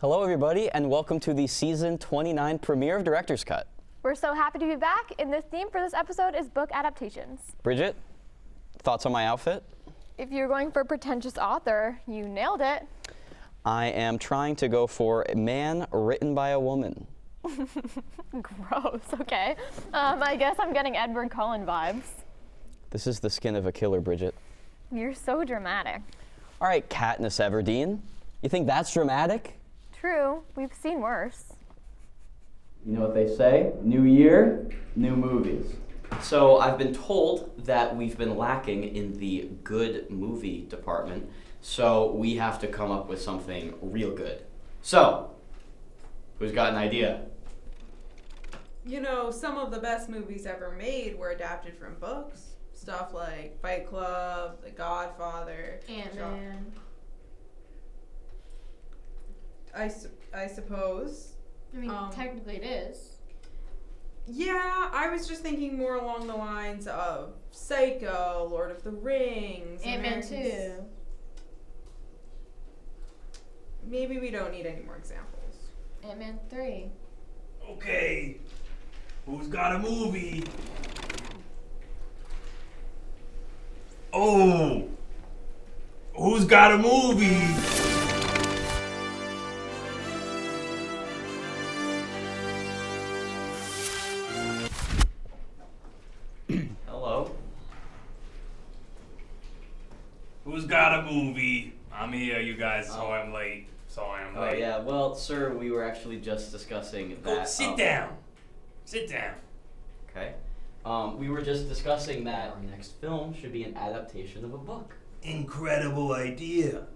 Hello, everybody, and welcome to the Season 29 premiere of Director's Cut. We're so happy to be back, and the theme for this episode is book adaptations. Bridget, thoughts on my outfit? If you're going for pretentious author, you nailed it. I am trying to go for a man written by a woman. Gross, okay. I guess I'm getting Edward Cullen vibes. This is the skin of a killer, Bridget. You're so dramatic. All right, Katniss Everdeen. You think that's dramatic? True, we've seen worse. You know what they say? New year, new movies. So I've been told that we've been lacking in the good movie department, so we have to come up with something real good. So, who's got an idea? You know, some of the best movies ever made were adapted from books. Stuff like Fight Club, The Godfather. Ant-Man. I suppose. I mean, technically it is. Yeah, I was just thinking more along the lines of Psycho, Lord of the Rings. Ant-Man 2. Maybe we don't need any more examples. Ant-Man 3. Okay, who's got a movie? Oh, who's got a movie? Hello? Who's got a movie? I'm here, you guys. Sorry I'm late. Sorry I'm Oh, late. yeah. Well, sir, we were actually just discussing Go that. sit down. Sit down. Okay. We were just discussing that our next film should be an adaptation of a book. Incredible idea.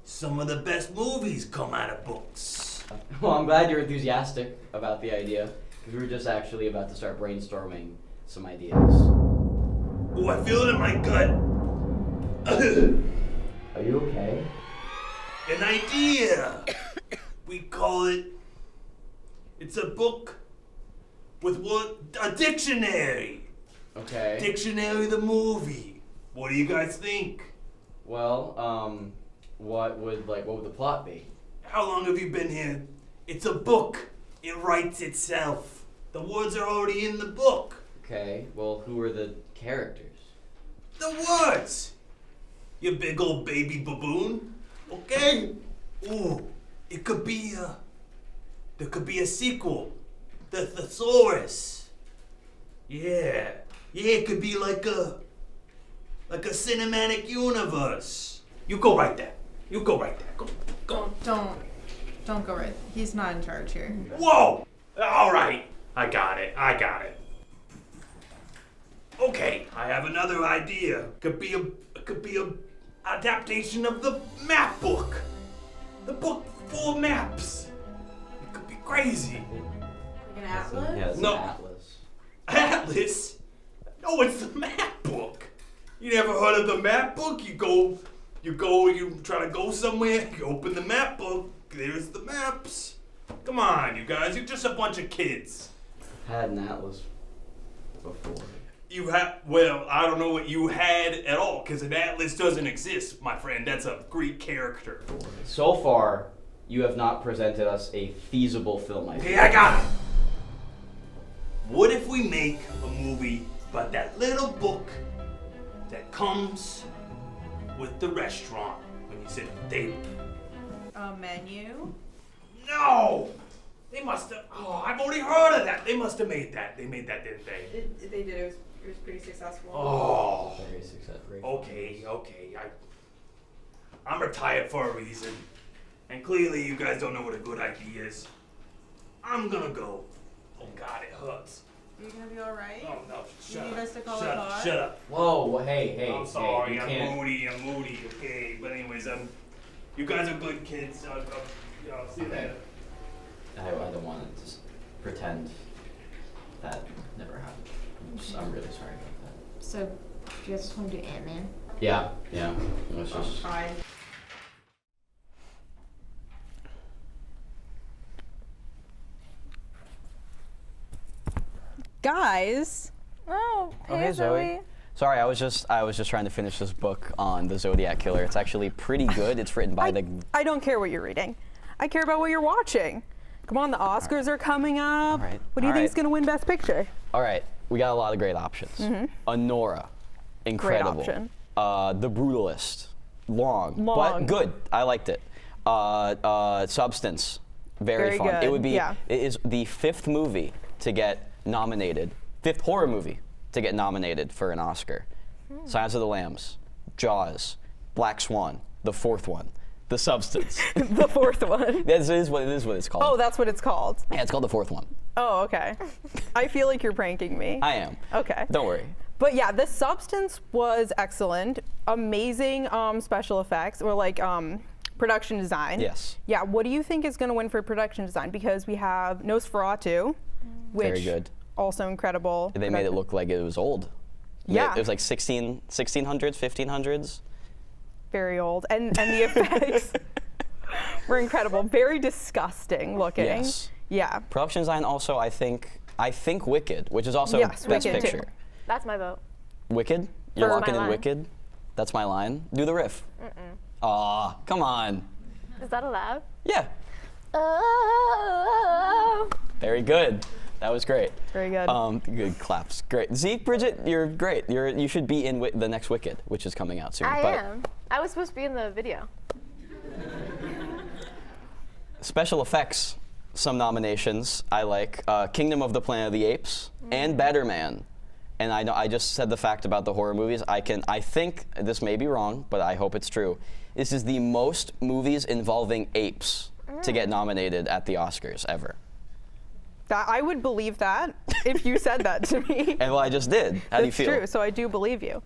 Some of the best movies come out of books. Well, I'm glad you're enthusiastic about the idea, because we were just actually about to start brainstorming some ideas. Oh, I feel it in my gut. Are you okay? An idea. We call it. It's a book with a dictionary. Okay. Dictionary the movie. What do you guys think? Well, what would the plot be? How long have you been here? It's a book. It writes itself. The words are already in the book. Okay. Well, who are the characters? The words. You big old baby baboon. Okay. Ooh, it could be there could be a sequel. The Thesaurus. Yeah. Yeah, it could be like a cinematic universe. You go right there. You go right there. Go. Don't go right. He's not in charge here. Whoa! All right. I got it. Okay, I have another idea. Could be a adaptation of the map book. The book full of maps. It could be crazy. Like an atlas? Yeah, it's No. an atlas. Atlas? No, it's the map book. You never heard of the map book? You try to go somewhere, you open the map book, there's the maps. Come on, you guys, you're just a bunch of kids. I've had an atlas before. Well, I don't know what you had at all, because an atlas doesn't exist, my friend. That's a Greek character. So far, you have not presented us a feasible film idea. Okay, I got it. What if we make a movie about that little book that comes with the restaurant when you sit at the table? A menu? No! They must have. Oh, I've already heard of that. They must have made that. They made that, didn't they? They did. It was pretty successful. Oh. Very successful. Okay. I'm retired for a reason. And clearly you guys don't know what a good idea is. I'm gonna go. Oh God, it hurts. Are you gonna be alright? Oh no, shut You up. need us to call shut it up, hot? shut up. Whoa, hey, I'm sorry, you I'm can't. moody, okay. But anyways, you guys are good kids. I'll see you Okay. later. I don't want to just pretend that never happened. I'm really sorry about that. So, do you guys just want to do Ant-Man? Yeah. Let's just. Fine. Guys, Oh, hey, hey, Zoe. Sorry, I was just trying to finish this book on the Zodiac Killer. It's actually pretty good. It's written by I don't care what you're reading. I care about what you're watching. Come on, the Oscars are coming up. All right. What do you All think right. is going to win Best Picture? All right, we got a lot of great options. Honora, incredible. option. The Brutalist, long, but Long. good. I liked it. Substance, very fun. good, It would be. yeah. It is the 5th movie to get nominated. 5th horror movie to get nominated for an Oscar. Silence of the Lambs, Jaws, Black Swan, the 4th one, The Substance. The 4th one. That is what it's called. Oh, that's what it's called. Yeah, it's called the 4th one. Oh, okay. I feel like you're pranking me. I am. Okay. Don't worry. But yeah, The Substance was excellent. Amazing special effects, or like production design. Yes. Yeah, what do you think is going to win for production design? Because we have Nosferatu, which Very good. also incredible. They made it look like it was old. Yeah. It was like 1600s, 1500s. Very old. And the effects were incredible. Very disgusting looking. Yes. Yeah. Production design also, I think Wicked, which is also Yes, Best Wicked too. Picture. That's my vote. Wicked? You're For locking my in line. Wicked? That's my line. Do the riff. Aw, come on. Is that allowed? Yeah. Oh. Very good. That was great. Very good. Good claps. Great. See, Bridget, you're great. You should be in the next Wicked, which is coming out soon. I but am. I was supposed to be in the video. Special effects, some nominations I like. Kingdom of the Planet of the Apes and Better Man. And I know I just said the fact about the horror movies. I think this may be wrong, but I hope it's true. This is the most movies involving apes to get nominated at the Oscars ever. I would believe that if you said that to me. And well, I just did. How do you That's feel? true, so I do believe you.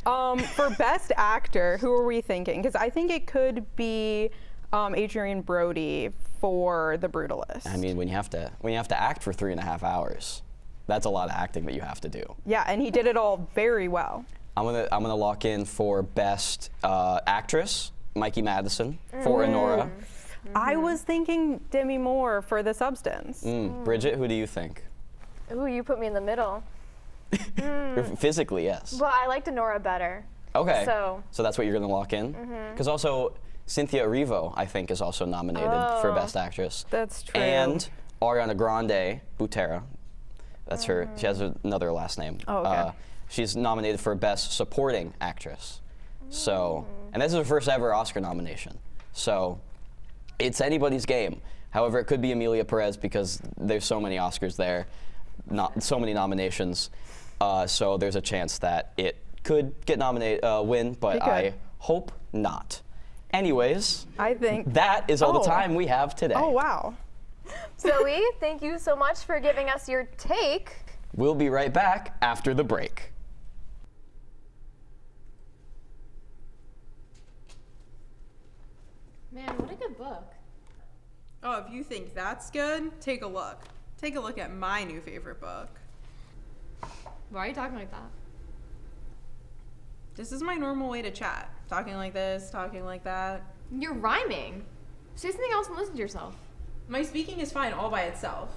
For Best Actor, who are we thinking? Because I think it could be Adrian Brody for The Brutalist. I mean, when you have to act for 3.5 hours, that's a lot of acting that you have to do. Yeah, and he did it all very well. I'm gonna lock in for Best Actress, Mikey Madison for Honora. I was thinking Demi Moore for The Substance. Bridget, who do you think? Ooh, you put me in the middle. Physically, yes. Well, I liked Nora better. Okay. So- that's what you're gonna lock in? Because also Cynthia Erivo, I think, is also nominated for Best Actress. That's true. And Ariana Grande Butera. That's her. She has another last name. Oh, okay. She's nominated for Best Supporting Actress. So, and this is her first ever Oscar nomination. So, it's anybody's game. However, it could be Emilia Perez because there's so many Oscars there, not so many nominations. So there's a chance that it could get nominated, win, but It could. I hope not. Anyways, I think. that is all the Oh. time we have today. Oh, wow. Zoe, thank you so much for giving us your take. We'll be right back after the break. Man, what a good book. Oh, if you think that's good, take a look. Take a look at my new favorite book. Why are you talking like that? This is my normal way to chat. Talking like this, talking like that. You're rhyming. Say something else and listen to yourself. My speaking is fine all by itself.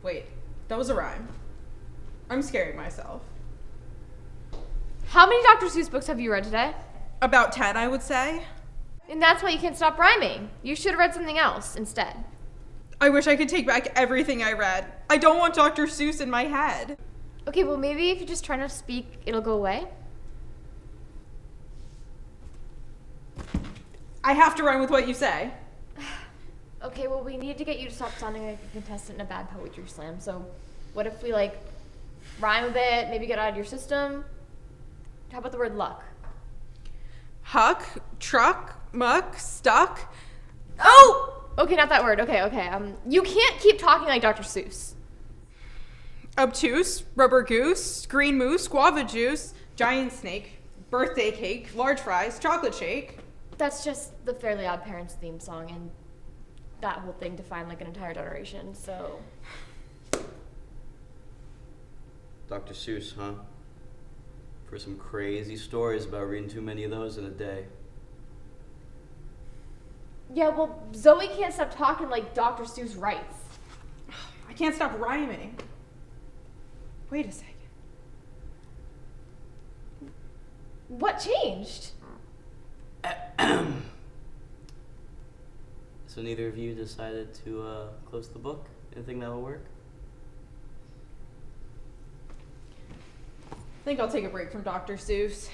Wait, that was a rhyme. I'm scaring myself. How many Dr. Seuss books have you read today? About 10, I would say. And that's why you can't stop rhyming. You should have read something else instead. I wish I could take back everything I read. I don't want Dr. Seuss in my head. Okay, well, maybe if you just try not to speak, it'll go away. I have to rhyme with what you say. Okay, well, we need to get you to stop sounding like a contestant in a bad poetry slam. So, what if we, like, rhyme a bit, maybe get it out of your system? How about the word luck? Huck, truck, muck, stuck. Oh! Okay, not that word. Okay. You can't keep talking like Dr. Seuss. Obtuse, rubber goose, green moose, guava juice, giant snake, birthday cake, large fries, chocolate shake. That's just the Fairly Odd Parents theme song, and that whole thing defined like an entire generation, so... Dr. Seuss, huh? For some crazy stories about reading too many of those in a day. Yeah, well, Zoe can't stop talking like Dr. Seuss writes. I can't stop rhyming. Wait a second. What changed? So neither of you decided to close the book? Anything that will work? I think I'll take a break from Dr. Seuss.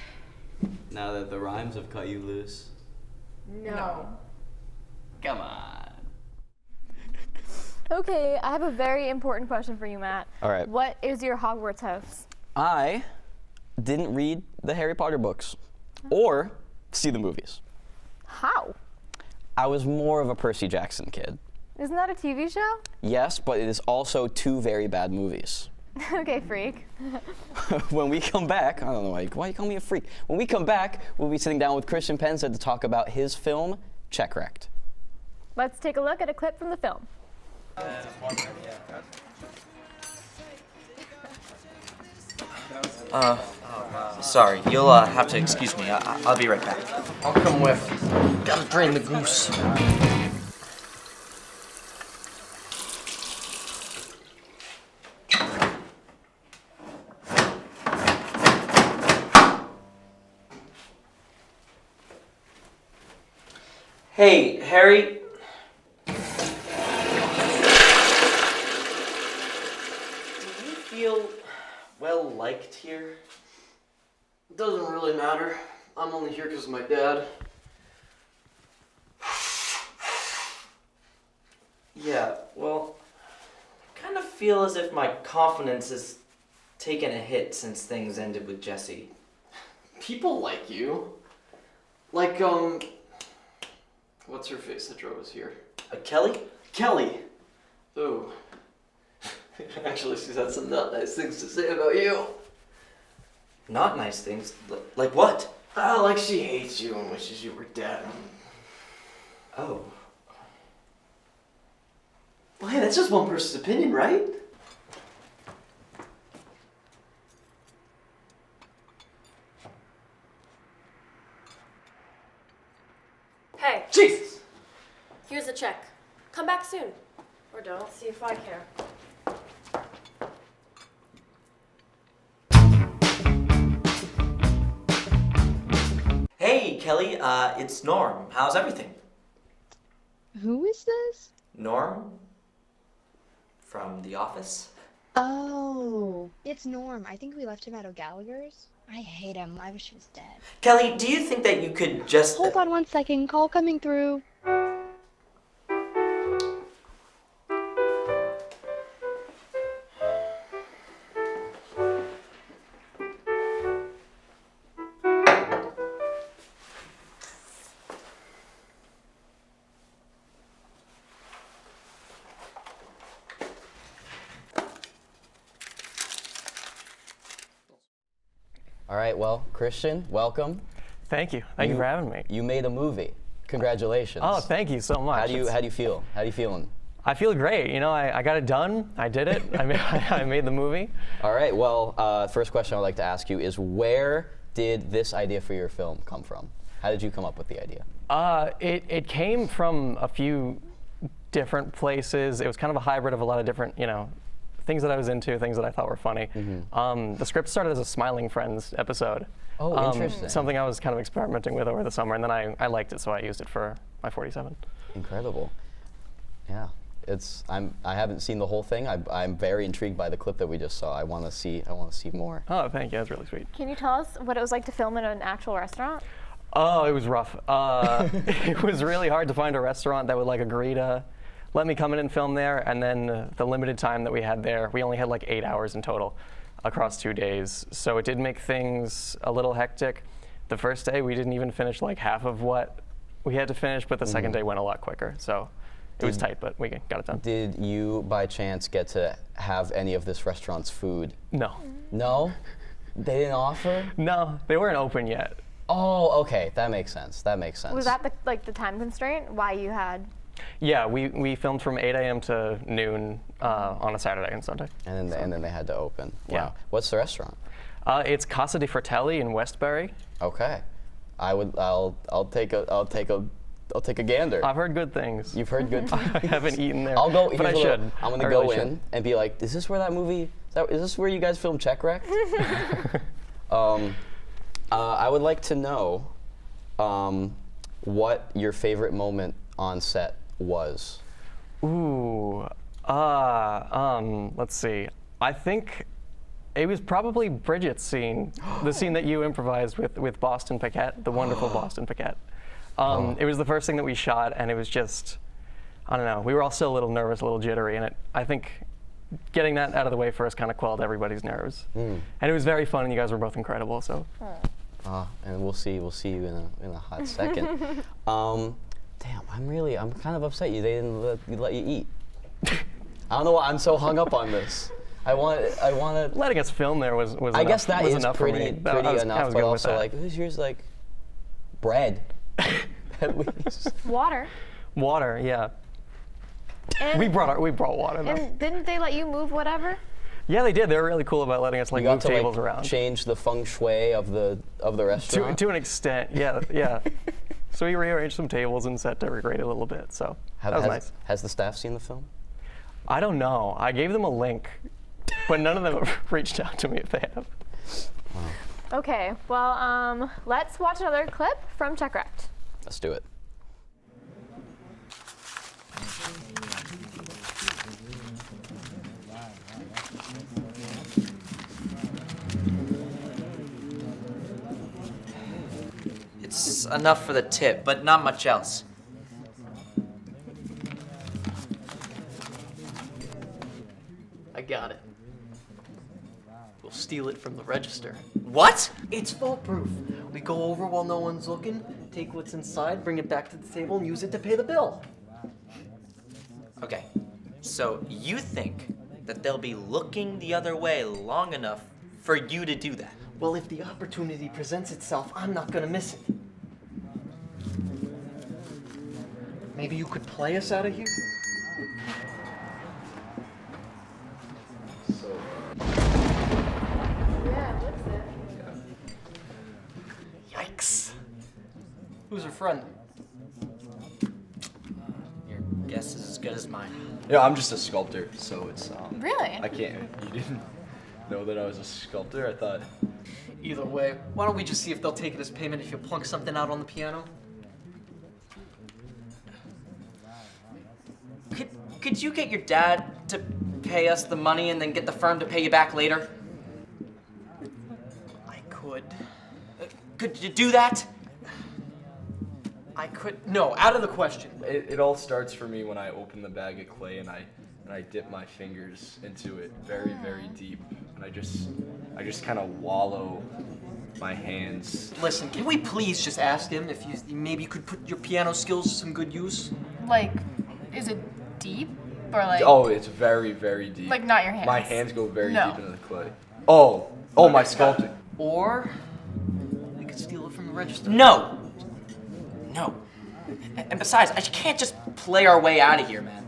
Now that the rhymes have cut you loose. No. Come on. Okay, I have a very important question for you, Matt. All right. What is your Hogwarts house? I didn't read the Harry Potter books or see the movies. How? I was more of a Percy Jackson kid. Isn't that a TV show? Yes, but it is also 2 very bad movies. Okay, freak. When we come back, I don't know why you call me a freak. When we come back, we'll be sitting down with Christian Penza to talk about his film, Check Wrecked. Let's take a look at a clip from the film. Sorry, you'll have to excuse me. I'll be right back. I'll come with. Gotta drain the goose. Hey, Harry. Do you feel well liked here? It doesn't really matter. I'm only here because of my dad. Yeah, well, I kind of feel as if my confidence has taken a hit since things ended with Jesse. People like you. Like, what's her face that drove us here? Kelly? Kelly! Ooh. Actually, she's had some not nice things to say about you. Not nice things. Like what? Like she hates you and wishes you were dead. Oh. Well, hey, that's just one person's opinion, right? Hey, Jesus! here's a check. Come back soon. Or don't, see if I care. Hey, Kelly, it's Norm. How's everything? Who is this? Norm? From The Office? Oh, it's Norm. I think we left him at O'Gallagher's. I hate him. I wish he was dead. Kelly, do you think that you could just... Hold on 1 second. Call coming through. All right, well, Christian, welcome. Thank you. Thank you for having me. You made a movie. Congratulations. Oh, thank you so much. How do you feel? How are you feeling? I feel great. You know, I got it done. I did it. I made the movie. All right, well, first question I'd like to ask you is where did this idea for your film come from? How did you come up with the idea? It came from a few different places. It was kind of a hybrid of a lot of different, things that I was into, things that I thought were funny. Mm-hmm. The script started as a Smiling Friends episode. Oh, interesting. Something I was kind of experimenting with over the summer, and then I liked it, so I used it for my 47. Incredible. Yeah, I haven't seen the whole thing. I'm very intrigued by the clip that we just saw. I want to see more. Oh, thank you. That's really sweet. Can you tell us what it was like to film in an actual restaurant? Oh, it was rough. It was really hard to find a restaurant that would agree to let me come in and film there, and then the limited time that we had there, we only had 8 hours in total across 2 days. So it did make things a little hectic. The first day, we didn't even finish half of what we had to finish, but the second day went a lot quicker. So it was tight, but we got it done. Did you, by chance, get to have any of this restaurant's food? No. No? They didn't offer? No, they weren't open yet. Oh, okay. That makes sense. Was that the time constraint? Why you had? Yeah, we filmed from 8 a.m. to noon on a Saturday and Sunday. And then they had to open. Wow. Yeah. What's the restaurant? It's Casa di Fratelli in Westbury. Okay. I'll take a gander. I've heard good things. You've heard good things? I haven't eaten there. I'll go. but I should. I'm gonna go in and be like, is this where that movie? Is this where you guys filmed Check Wrecked? I would like to know what your favorite moment on set was? Ooh, let's see. I think it was probably Bridget's scene, the scene that you improvised with Boston Paquette, the wonderful Boston Paquette. It was the first thing that we shot, and it was just, I don't know, we were all still a little nervous, a little jittery, and I think getting that out of the way first kind of quelled everybody's nerves. And it was very fun, and you guys were both incredible, so. And we'll see you in a hot second. Damn, I'm kind of upset they didn't let you eat. I don't know why I'm so hung up on this. I want to. Letting us film there was enough. I guess that was is enough pretty for me. enough, but also like, who's yours like bread? At least. Water. Water, yeah. And we brought water though. And didn't they let you move whatever? Yeah, they did. They were really cool about letting us like move tables around. Change the feng shui of the restaurant. To an extent, yeah. So we rearranged some tables and set decorated a little bit. So that was nice. Has the staff seen the film? I don't know. I gave them a link, but none of them have reached out to me if they have. Wow. Okay, well, let's watch another clip from Check Wrecked. Let's do it. It's enough for the tip, but not much else. I got it. We'll steal it from the register. What? It's foolproof. We go over while no one's looking, take what's inside, bring it back to the table, and use it to pay the bill. Okay, so you think that they'll be looking the other way long enough for you to do that? Well, if the opportunity presents itself, I'm not gonna miss it. Maybe you could play us out of here? Yeah, what's it? Yikes. Who's her friend? Your guess is as good as mine. Yeah, I'm just a sculptor, so it's Really? I can't. You didn't know that I was a sculptor? I thought. Either way, why don't we just see if they'll take it as payment if you plunk something out on the piano? Could you get your dad to pay us the money and then get the firm to pay you back later? I could. Could you do that? I could. No, out of the question. It all starts for me when I open the bag of clay and I dip my fingers into it very, very deep, and I just kind of wallow my hands. Listen, can we please just ask him if you maybe could put your piano skills to some good use? Like, is it deep? Or like... Oh, it's very, very deep. Like not your hands? My hands go very No. deep into the clay. Oh, my sculpting. Or we could steal it from the register. No. And besides, I can't just play our way out of here, man.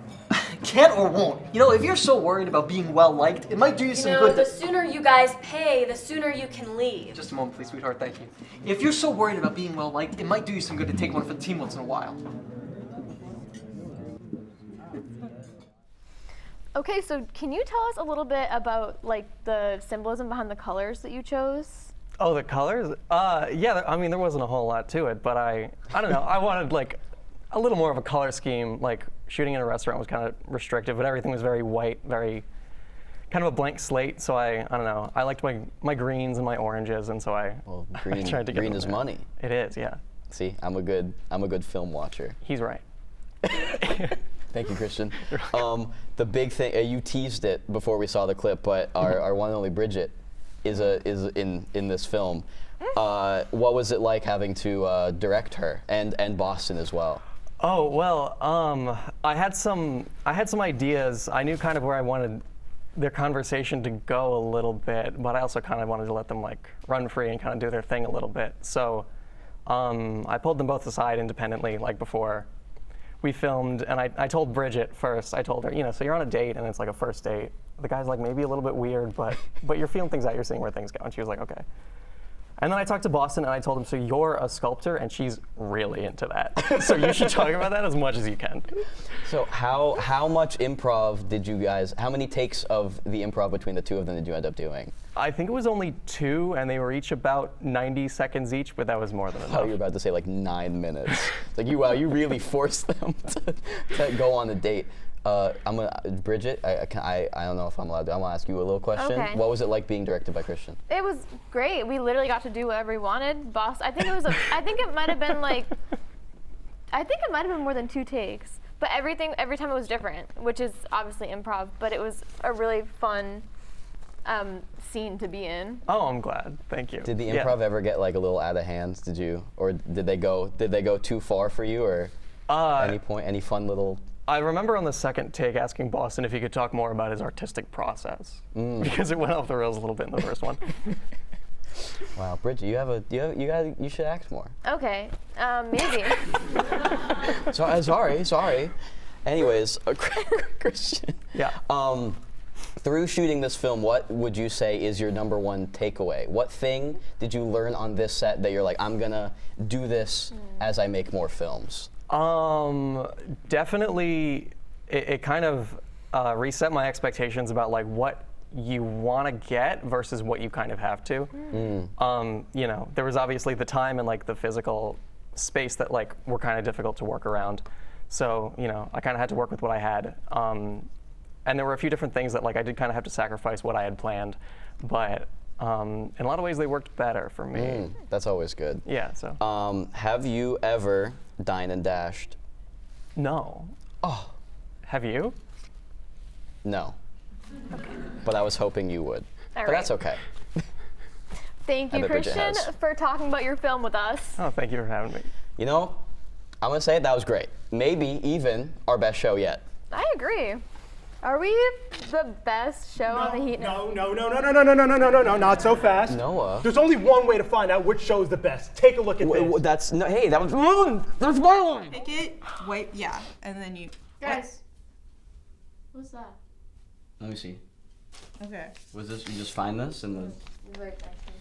Can't or won't. You know, if you're so worried about being well liked, it might do you some good. The sooner you guys pay, the sooner you can leave. Just a moment, please, sweetheart. Thank you. If you're so worried about being well liked, it might do you some good to take one for the team once in a while. Okay, so can you tell us a little bit about like the symbolism behind the colors that you chose? Oh, the colors? Yeah, I mean, there wasn't a whole lot to it, but I don't know. I wanted like a little more of a color scheme. Like shooting in a restaurant was kind of restrictive, but everything was very white, very kind of a blank slate. So I don't know. I liked my greens and my oranges, and so I green, tried to get green them is there. money. It is, yeah. See, I'm a good film watcher. He's right. Thank you, Christian. The big thing, you teased it before we saw the clip, but our one and only Bridget is in this film. What was it like having to direct her and Boston as well? Oh well, I had some ideas. I knew kind of where I wanted their conversation to go a little bit, but I also kind of wanted to let them like run free and kind of do their thing a little bit. So I pulled them both aside independently, like before we filmed, and I told Bridget first. I told her, so you're on a date and it's like a first date. The guy's like maybe a little bit weird, but you're feeling things out. You're seeing where things go, and she was like, okay. And then I talked to Boston and I told him, so you're a sculptor, and she's really into that. So you should talk about that as much as you can. So how much improv did you guys, how many takes of the improv between the two of them did you end up doing? I think it was only 2, and they were each about 90 seconds each, but that was more than enough. Oh, you were about to say like 9 minutes. It's like you really forced them to go on a date. Bridget, I don't know if I'm allowed to. I'm gonna ask you a little question. Okay. What was it like being directed by Christian? It was great. We literally got to do whatever we wanted. I think it might have been like, I think it might have been more than 2 takes. But every time it was different, which is obviously improv. But it was a really fun scene to be in. Oh, I'm glad. Thank you. Did the improv ever get like a little out of hand? Or did they go too far for you, or any fun little? I remember on the second take asking Boston if he could talk more about his artistic process because it went off the rails a little bit in the first one. Wow, Bridget, you should act more. Okay, maybe. Sorry. Anyways, Christian. Yeah. Through shooting this film, what would you say is your number one takeaway? What thing did you learn on this set that you're like, I'm gonna do this as I make more films? Definitely, it kind of reset my expectations about like what you want to get versus what you kind of have to. You know, there was obviously the time and like the physical space that like were kind of difficult to work around. So, you know, I kind of had to work with what I had. And there were a few different things that like I did kind of have to sacrifice what I had planned, but in a lot of ways they worked better for me. That's always good. Yeah, so. Have you ever dined and dashed? No. Oh. Have you? No. But I was hoping you would. All but that's okay. Thank you, Christian, for talking about your film with us. Oh, thank you for having me. You know, I'm gonna say that was great. Maybe even our best show yet. I agree. Are we the best show on the Heat? No, not so fast. Noah. There's only one way to find out which show is the best. Take a look at this. That's no. Hey, that was wrong. That's my line. Pick it. Wait. Yeah, and then you. Guys, what's that? Let me see. Okay. Was this, you just find this and then? Right back here.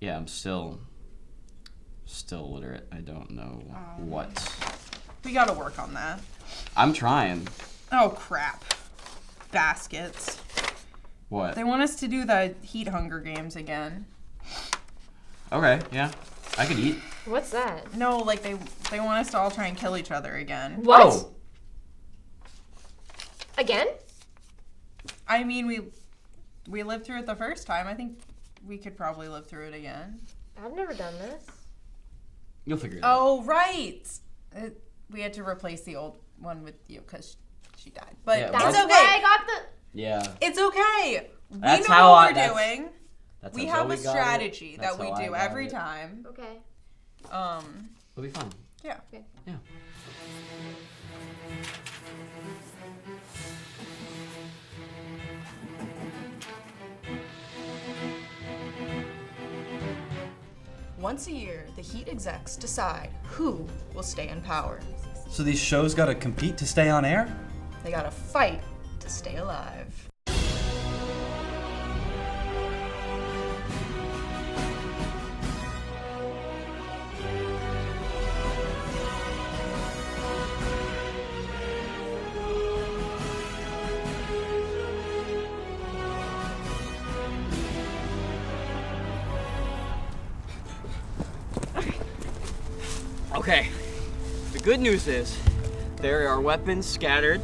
Yeah, I'm still illiterate. I don't know what. We gotta work on that. I'm trying. Oh crap. Baskets. What? They want us to do the Heat Hunger Games again. Okay, yeah. I could eat. What's that? No, like they want us to all try and kill each other again. What? Oh. Again? I mean, we lived through it the first time. I think we could probably live through it again. I've never done this. You'll figure it out. Oh, right. We had to replace the old one with you because she died. But Yeah, it's that's okay. Why I got the. Yeah. It's okay. That's we know how what I- we're doing. That's We how have Zoe a got it. strategy That's that we how I do got every it. time. Okay. It'll be fun. Yeah. Okay. Yeah. Once a year, the Heat execs decide who will stay in power. So these shows gotta compete to stay on air? They gotta fight to stay alive. Okay. The good news is there are weapons scattered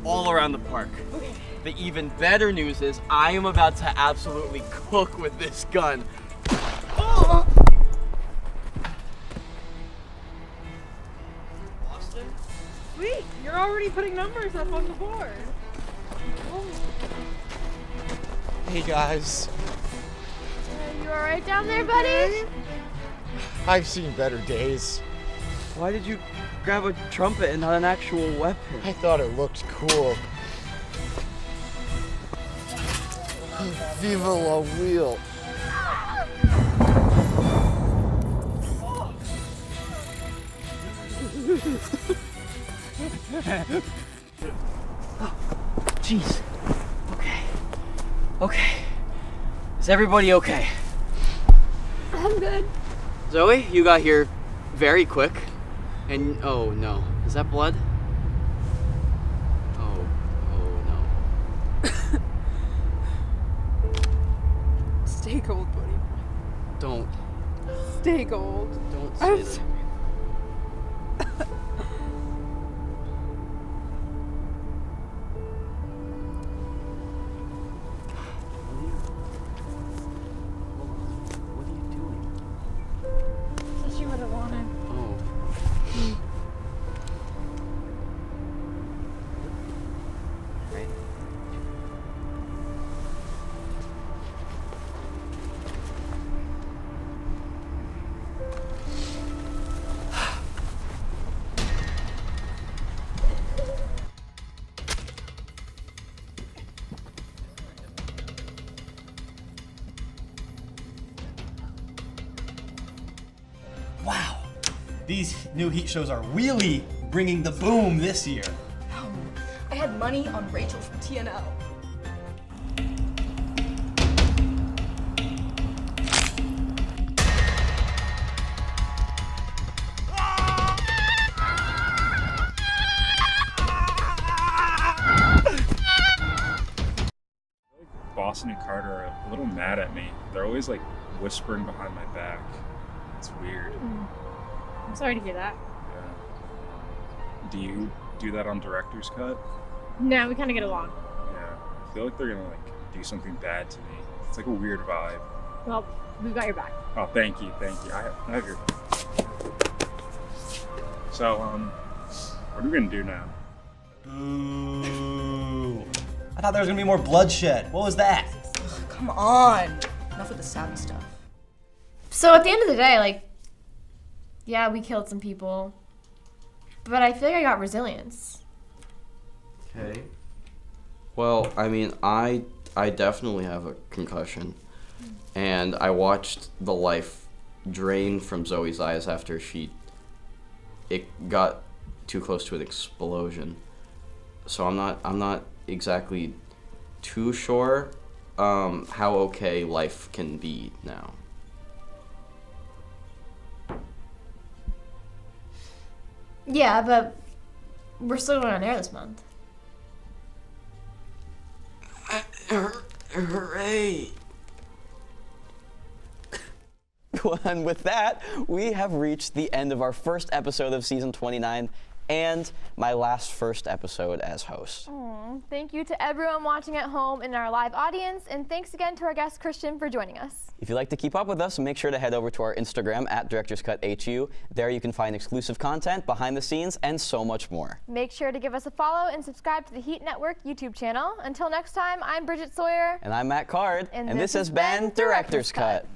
all around the park. Okay. The even better news is I am about to absolutely cook with this gun. Austin? Sweet, you're already putting numbers up on the board. Hey guys, You alright down there, buddy? I've seen better days. Why did you grab a trumpet and not an actual weapon? I thought it looked cool. Viva la wheel. Jeez. Okay. Okay. Is everybody okay? I'm good. Zoe, you got here very quick. And oh no. Is that blood? Oh no. Stay cold, buddy. Don't. Stay cold. Don't I'm say that. So she would have wanted. Oh. Right. Wow. These new Heat shows are really bringing the boom this year. I had money on Rachel from TNL. Boston and Carter are a little mad at me. They're always like whispering behind my back. It's weird. I'm sorry to hear that. Yeah. Do you do that on director's cut? No, we kind of get along. Yeah. I feel like they're gonna like do something bad to me. It's like a weird vibe. Well, we've got your back. Oh, thank you, thank you. I have your back. So, what are we gonna do now? Boo. I thought there was gonna be more bloodshed. What was that? Come on. Enough with the sappy stuff. So at the end of the day, like, yeah, we killed some people, but I feel like I got resilience. Okay. Well, I mean, I definitely have a concussion, and I watched the life drain from Zoe's eyes after it got too close to an explosion. So I'm not exactly too sure how okay life can be now. Yeah, but we're still going on air this month. Hooray! And with that, we have reached the end of our first episode of season 29 and my last first episode as host. Thank you to everyone watching at home and our live audience, and thanks again to our guest Christian for joining us. If you'd like to keep up with us, make sure to head over to our Instagram at DirectorsCutHU. There you can find exclusive content, behind the scenes, and so much more. Make sure to give us a follow and subscribe to the Heat Network YouTube channel. Until next time, I'm Bridget Sawyer. And I'm Matt Card, And and this this has has been been Director's Director's Cut. Cut.